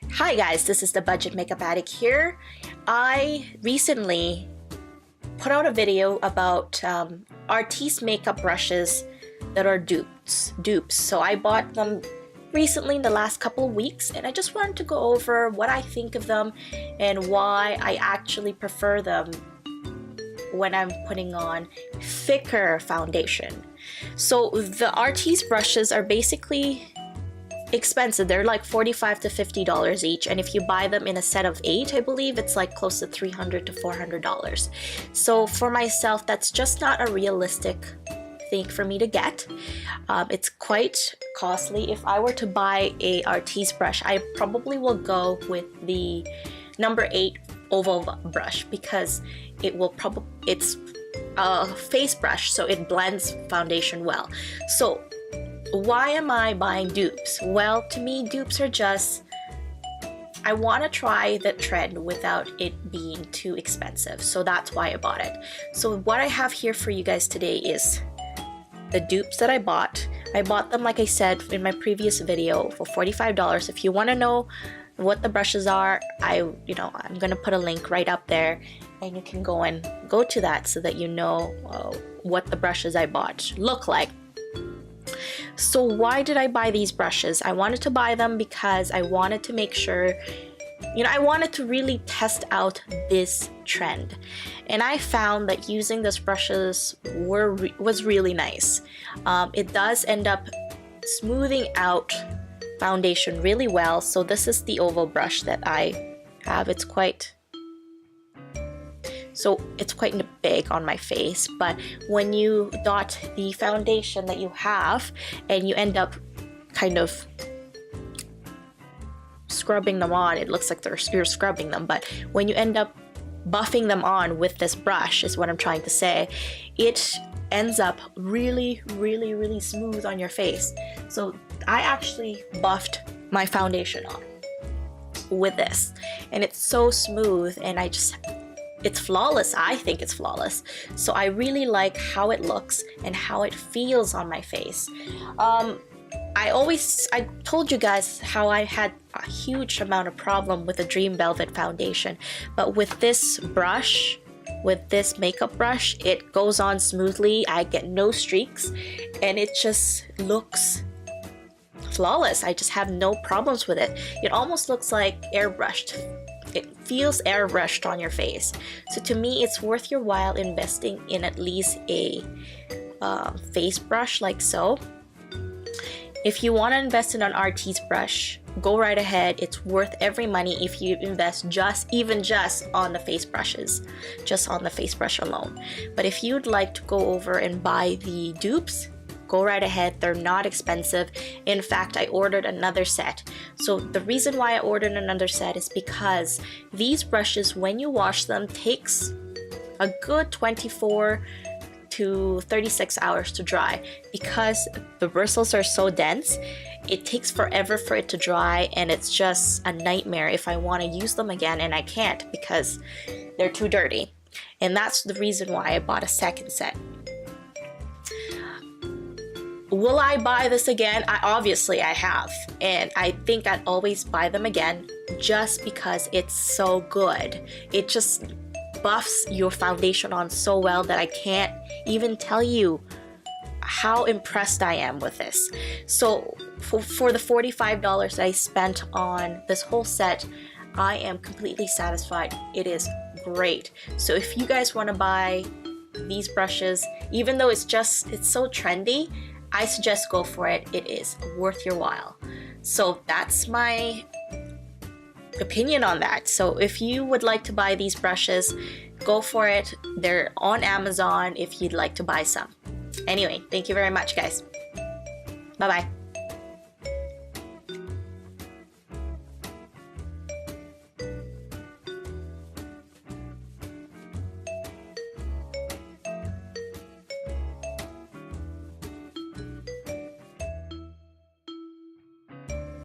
Hi guys, this is the Budget Makeup Addict here. I recently put out a video about Artis makeup brushes that are dupes. So I bought them recently in the last couple of weeks, and I just wanted to go over what I think of them and why I actually prefer them when I'm putting on thicker foundation. So the Artis brushes are basically expensive. They're like $45 to $50 each, and if you buy them in a set of 8, I believe it's like close to $300 to $400. So for myself, that's just not a realistic thing for me to get. It's quite costly. If I were to buy a Artis brush, I probably will go with the number 8 oval brush because it's a face brush, so it blends foundation well. So why am I buying dupes? Well, to me, dupes are just, I want to try the trend without it being too expensive. So that's why I bought it. So what I have here for you guys today is the dupes that I bought. I bought them, like I said in my previous video, for $45. If you want to know what the brushes are, I'm gonna put a link right up there, and you can go to that so that you know what the brushes I bought look like. So why did I buy these brushes? I wanted to buy them because I wanted to make sure, I wanted to really test out this trend. And I found that using these brushes was really nice. It does end up smoothing out foundation really well. So this is the oval brush that I have. It's quite big on my face, but when you dot the foundation that you have and you end up kind of scrubbing them on, it looks like you're scrubbing them, but when you end up buffing them on with this brush, is what I'm trying to say, it ends up really, really, really smooth on your face. So I actually buffed my foundation on with this, and it's so smooth, and it's flawless. I think it's flawless. So I really like how it looks and how it feels on my face. I told you guys how I had a huge amount of problem with the Dream Velvet foundation, but with this brush, with this makeup brush, it goes on smoothly. I get no streaks, and it just looks flawless. I just have no problems with it. It almost looks like airbrushed. It feels airbrushed on your face. So to me, it's worth your while investing in at least a face brush like so. If you want to invest in an Artis brush, go right ahead. It's worth every money if you invest even just on the face brushes, just on the face brush alone. But if you'd like to go over and buy the dupes, go right ahead. They're not expensive. In fact, I ordered another set. So the reason why I ordered another set is because these brushes, when you wash them, takes a good 24 to 36 hours to dry. Because the bristles are so dense, it takes forever for it to dry, and it's just a nightmare if I want to use them again, and I can't because they're too dirty. And that's the reason why I bought a second set. Will I buy this again? Obviously I have, and I think I'd always buy them again just because it's so good. It just buffs your foundation on so well that I can't even tell you how impressed I am with this. So for the $45 that I spent on this whole set, I am completely satisfied. It is great. So if you guys want to buy these brushes, even though it's so trendy, I suggest go for it. It is worth your while. So that's my opinion on that. So if you would like to buy these brushes, go for it. They're on Amazon if you'd like to buy some. Anyway, thank you very much, guys. Bye-bye.